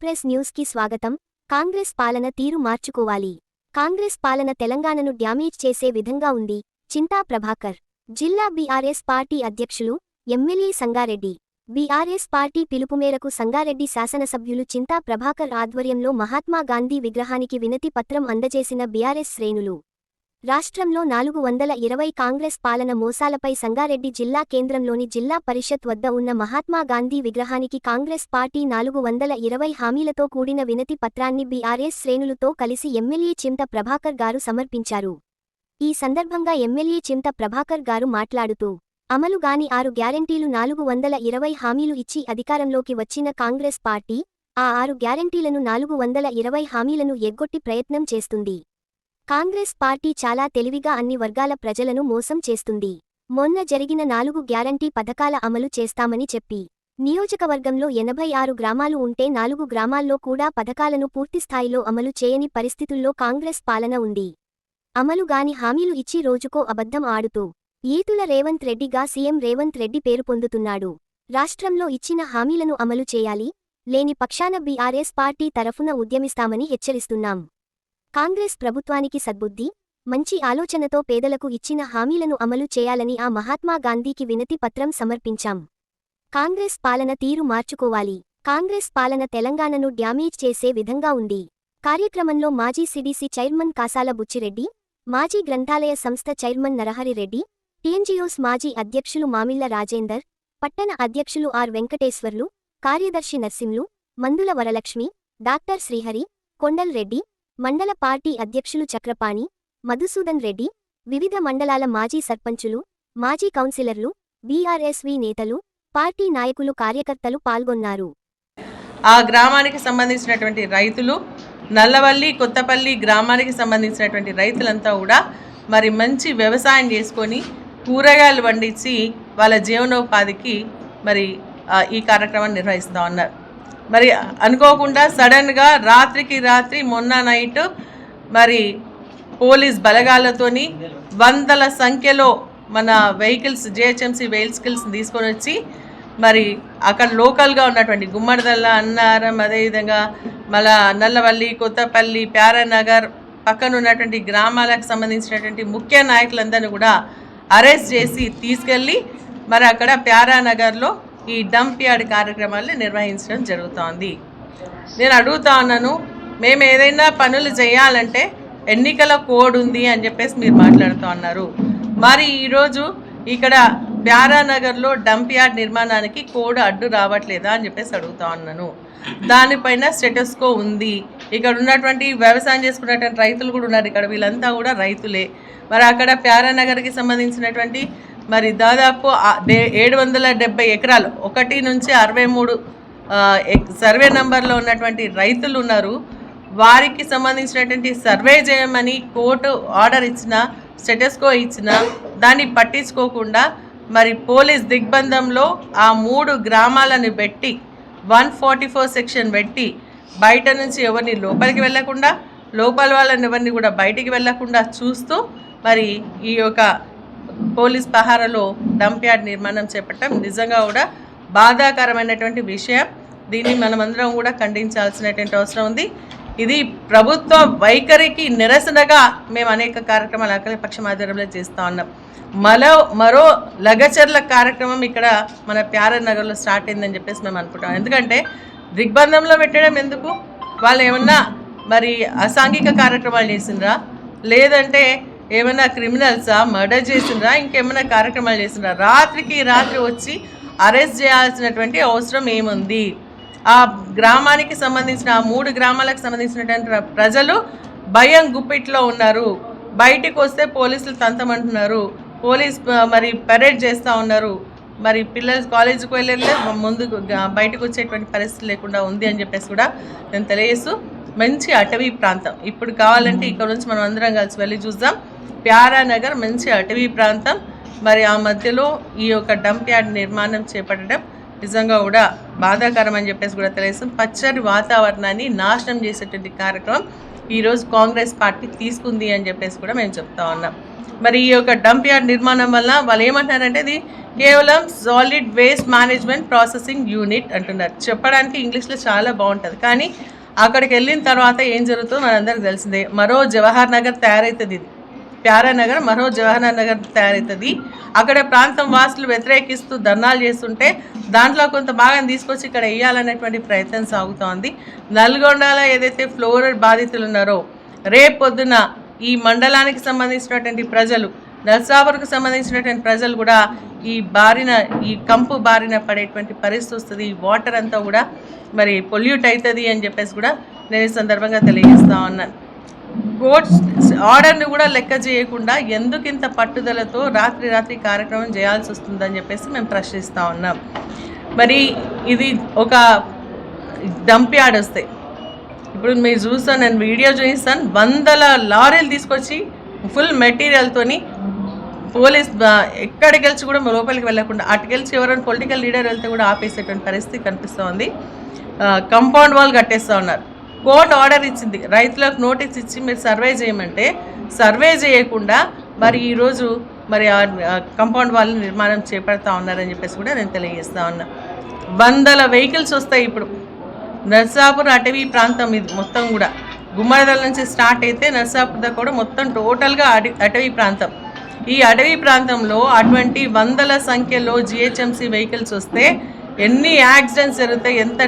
Press news కి స్వాగతం. కాంగ్రెస్ పాలన తీరు మార్చుకోవాలి. కాంగ్రెస్ పాలన తెలంగాణను డ్యామేజ్ చేసే విధంగా ఉంది. చింతా ప్రభాకర్, జిల్లా బీఆర్ఎస్ పార్టీ అధ్యక్షులు, ఎమ్మెల్యే సంగారెడ్డి. బీఆర్ఎస్ పార్టీ పిలుపు మేరకు సంగారెడ్డి శాసనసభ్యులు చింతా ప్రభాకర్ ఆధ్వర్యంలో మహాత్మా గాంధీ విగ్రహానికి వినతి పత్రం అందజేసిన బీఆర్ఎస్ శ్రేణులు. రాష్ట్రంలో 420 కాంగ్రెస్ పాలన మోసాలపై సంగారెడ్డి జిల్లా కేంద్రంలోని జిల్లా పరిషత్ వద్ద ఉన్న మహాత్మా గాంధీ విగ్రహానికి కాంగ్రెస్ పార్టీ 420 హామీలతో కూడిన వినతి పత్రాన్ని బీఆర్ఎస్ శ్రేణులతో కలిసి ఎమ్మెల్యే చింత ప్రభాకర్ గారు సమర్పించారు. ఈ సందర్భంగా ఎమ్మెల్యే చింత ప్రభాకర్ గారు మాట్లాడుతూ, అమలుగాని 6 గ్యారంటీలు 420 హామీలు ఇచ్చి అధికారంలోకి వచ్చిన కాంగ్రెస్ పార్టీ ఆ 6 గ్యారంటీలను 420 హామీలను ఎగ్గొట్టి ప్రయత్నం చేస్తుంది. కాంగ్రెస్ పార్టీ చాలా తెలివిగా అన్ని వర్గాల ప్రజలను మోసం చేస్తుంది. మొన్న జరిగిన 4 గ్యారంటీ పథకాల అమలు చేస్తామని చెప్పి నియోజకవర్గంలో 86 గ్రామాలు ఉంటే 4 గ్రామాల్లో కూడా పథకాలను పూర్తిస్థాయిలో అమలు చేయని పరిస్థితుల్లో కాంగ్రెస్ పాలన ఉంది. అమలుగాని హామీలు ఇచ్చి రోజుకో అబద్ధం ఆడుతూ ఈతుల రేవంత్ రెడ్డిగా సీఎం రేవంత్ రెడ్డి పేరు పొందుతున్నాడు. రాష్ట్రంలో ఇచ్చిన హామీలను అమలు చేయాలి, లేని పక్షాన బీఆర్ఎస్ పార్టీ తరఫున ఉద్యమిస్తామని హెచ్చరిస్తున్నాం. కాంగ్రెస్ ప్రభుత్వానికి సద్బుద్ధి, మంచి ఆలోచనతో పేదలకు ఇచ్చిన హామీలను అమలు చేయాలని ఆ మహాత్మా గాంధీకి వినతి పత్రం సమర్పించాం. కాంగ్రెస్ పాలన తీరు మార్చుకోవాలి. కాంగ్రెస్ పాలన తెలంగాణను డ్యామేజ్ చేసే విధంగా ఉంది. కార్యక్రమంలో మాజీ సిడిసి చైర్మన్ కాసాల బుచ్చిరెడ్డి, మాజీ గ్రంథాలయ సంస్థ చైర్మన్ నరహరిరెడ్డి, టీఎన్జీఓస్ మాజీ అధ్యక్షులు మామిళ్ల రాజేందర్, పట్టణ అధ్యక్షులు ఆర్ వెంకటేశ్వర్లు, కార్యదర్శి నర్సింలు, మందుల వరలక్ష్మి, డాక్టర్ శ్రీహరి, కొండల్ రెడ్డి, మండల పార్టీ అధ్యక్షులు చక్రపాణి, మధుసూదన్ రెడ్డి, వివిధ మండలాల మాజీ సర్పంచులు, మాజీ కౌన్సిలర్లు, బీఆర్ఎస్వి నేతలు, పార్టీ నాయకులు, కార్యకర్తలు పాల్గొన్నారు. ఆ గ్రామానికి సంబంధించినటువంటి రైతులు, నల్లవల్లి కొత్తపల్లి గ్రామానికి సంబంధించినటువంటి రైతులంతా కూడా మరి మంచి వ్యవసాయం చేసుకొని కూరగాయలు పండించి వాళ్ళ జీవనోపాధికి మరి ఈ కార్యక్రమాన్ని నిర్వహిస్తూ ఉన్నారు. మరి అనుకోకుండా సడన్గా రాత్రికి రాత్రి మొన్న నైట్ మరి పోలీస్ బలగాలతోని వందల సంఖ్యలో మన వెహికల్స్ జిహెచ్ఎంసీ వెహికల్స్ తీసుకొని వచ్చి మరి అక్కడ లోకల్గా ఉన్నటువంటి గుమ్మడిదల్ల, అన్నారం, అదేవిధంగా మళ్ళా నల్లవల్లి, కొత్తపల్లి, ప్యారానగర్ పక్కన ఉన్నటువంటి గ్రామాలకు సంబంధించినటువంటి ముఖ్య నాయకులందరినీ కూడా అరెస్ట్ చేసి తీసుకెళ్ళి మరి అక్కడ ప్యారానగర్లో ఈ డంప్ యార్డ్ కార్యక్రమాలను నిర్వహించడం జరుగుతోంది. నేను అడుగుతా ఉన్నాను, మేము ఏదైనా పనులు చేయాలంటే ఎన్నికల కోడ్ ఉంది అని చెప్పేసి మీరు మాట్లాడుతూ ఉన్నారు. మరి ఈరోజు ఇక్కడ ప్యారానగర్లో డంప్ యార్డ్ నిర్మాణానికి కోడ్ అడ్డు రావట్లేదా అని చెప్పేసి అడుగుతా ఉన్నాను. దానిపైన స్టేటస్కో ఉంది. ఇక్కడ ఉన్నటువంటి వ్యవసాయం చేసుకున్నటువంటి రైతులు కూడా ఉన్నారు. ఇక్కడ వీళ్ళంతా కూడా రైతులే. మరి అక్కడ ప్యారానగర్కి సంబంధించినటువంటి మరి దాదాపు 770 ఎకరాలు 1 నుంచి 63 సర్వే నంబర్లో ఉన్నటువంటి రైతులు ఉన్నారు. వారికి సంబంధించినటువంటి సర్వే చేయమని కోర్టు ఆర్డర్ ఇచ్చిన, స్టేటస్కో ఇచ్చిన దాన్ని పట్టించుకోకుండా మరి పోలీస్ దిగ్బంధంలో ఆ 3 గ్రామాలను పెట్టి 144 సెక్షన్ పెట్టి బయట నుంచి ఎవరిని లోపలికి వెళ్లకుండా, లోపల వాళ్ళని ఎవరిని కూడా బయటికి వెళ్లకుండా చూస్తూ మరి ఈ యొక్క పోలీస్ పహారాలో డంప్ యార్డ్ నిర్మాణం చేపట్టడం నిజంగా కూడా బాధాకరమైనటువంటి విషయం. దీన్ని మనమందరం కూడా ఖండించాల్సినటువంటి అవసరం ఉంది. ఇది ప్రభుత్వ వైఖరికి నిరసనగా మేము అనేక కార్యక్రమాలు అఖిలపక్షం ఆధ్వర్యంలో చేస్తూ ఉన్నాం. మరో లగచర్ల కార్యక్రమం ఇక్కడ మన ప్యారానగర్లో స్టార్ట్ అయిందని చెప్పేసి మేము అనుకుంటాం. ఎందుకంటే దిగ్బంధంలో పెట్టడం ఎందుకు? వాళ్ళు ఏమన్నా మరి అసాంఘిక కార్యక్రమాలు చేసిండ్రా, లేదంటే ఏమైనా క్రిమినల్సా, మర్డర్ చేసిండ్రా, ఇంకేమైనా కార్యక్రమాలు చేసిండ్రా? రాత్రికి రాత్రి వచ్చి అరెస్ట్ చేయాల్సినటువంటి అవసరం ఏముంది? ఆ గ్రామానికి సంబంధించిన ఆ 3 గ్రామాలకు సంబంధించినటువంటి ప్రజలు భయం గుప్పిట్లో ఉన్నారు. బయటికి వస్తే పోలీసులు తంతమంటున్నారు, పోలీస్ మరి పరేడ్ చేస్తూ ఉన్నారు. మరి పిల్లలు కాలేజీకి వెళ్ళలే, ముందుకు బయటకు వచ్చేటువంటి పరిస్థితి లేకుండా ఉంది అని చెప్పేసి కూడా నేను తెలియజేస్తూ, మంచి అటవీ ప్రాంతం. ఇప్పుడు కావాలంటే ఇక్కడ నుంచి మనం అందరం కలిసి వెళ్ళి చూద్దాం. ప్యారానగర్ మంచి అటవీ ప్రాంతం. మరి ఆ మధ్యలో ఈ యొక్క డంప్ యార్డ్ నిర్మాణం చేపట్టడం నిజంగా కూడా బాధాకరం అని చెప్పేసి కూడా తెలియజేస్తాం. పచ్చని వాతావరణాన్ని నాశనం చేసేటువంటి కార్యక్రమం ఈరోజు కాంగ్రెస్ పార్టీ తీసుకుంది అని చెప్పేసి కూడా మేము చెప్తా ఉన్నాం. మరి ఈ యొక్క డంప్ యార్డ్ నిర్మాణం వల్ల వాళ్ళు ఏమంటున్నారంటే ఇది కేవలం solid waste management processing unit అంటున్నారు. చెప్పడానికి ఇంగ్లీష్లో చాలా బాగుంటుంది, కానీ అక్కడికి వెళ్ళిన తర్వాత ఏం జరుగుతుందో మనందరికి తెలిసిందే. మరో జవహర్ నగర్ తయారవుతుంది, ఇది ప్యారానగర్ మరో జవహర్ నగర్ తయారవుతుంది. అక్కడ ప్రాంతం వాసులు వ్యతిరేకిస్తూ ధర్నాలు చేస్తుంటే దాంట్లో కొంత భాగం తీసుకొచ్చి ఇక్కడ వేయాలనేటువంటి ప్రయత్నం సాగుతోంది. నల్గొండలో ఏదైతే ఫ్లోరైడ్ బాధితులు ఉన్నారో రేపు పొద్దున ఈ మండలానికి సంబంధించినటువంటి ప్రజలు, నర్సాపూర్కు సంబంధించినటువంటి ప్రజలు కూడా ఈ కంపు బారిన పడేటువంటి పరిస్థితి వస్తుంది. ఈ వాటర్ అంతా కూడా మరి పొల్యూట్ అవుతుంది అని చెప్పేసి కూడా నేను ఈ సందర్భంగా తెలియజేస్తా ఉన్నాను. కోర్ట్ ఆర్డర్ని కూడా లెక్క చేయకుండా ఎందుకు ఇంత పట్టుదలతో రాత్రి కార్యక్రమం చేయాల్సి వస్తుందని చెప్పేసి మేము ప్రశ్నిస్తూ ఉన్నాం. మరి ఇది ఒక డంప్ యార్డ్ వస్తాయి, ఇప్పుడు మీరు చూస్తాను, నేను వీడియో చూపిస్తాను, 100 లారీలు తీసుకొచ్చి ఫుల్ మెటీరియల్తోని పోలీస్ ఎక్కడికి వెళ్ళి కూడా లోపలికి వెళ్ళకుండా అటుకెళ్ళి ఎవరైనా పొలిటికల్ లీడర్ వెళ్తే కూడా ఆపేసేటువంటి పరిస్థితి కనిపిస్తూ ఉంది. కంపౌండ్ వాల్ కట్టేస్తూ ఉన్నారు. కోర్టు ఆర్డర్ ఇచ్చింది, రైతులకు నోటీస్ ఇచ్చి మీరు సర్వే చేయమంటే సర్వే చేయకుండా మరి ఈరోజు మరి కంపౌండ్ వాల్ నిర్మాణం చేపడతా ఉన్నారని చెప్పేసి కూడా నేను తెలియజేస్తా ఉన్నా. 100 వెహికల్స్ వస్తాయి ఇప్పుడు. నర్సాపూర్ అటవీ ప్రాంతం ఇది మొత్తం కూడా, గుమ్మడిదల నుంచి స్టార్ట్ అయితే నర్సాపూర్ దాకా కూడా మొత్తం టోటల్గా అటవీ ప్రాంతం. ఈ అటవీ ప్రాంతంలో అటువంటి 100ల సంఖ్యలో GHMC వెహికల్స్ వస్తే ఎన్ని యాక్సిడెంట్స్ జరుగుతాయి, ఎంత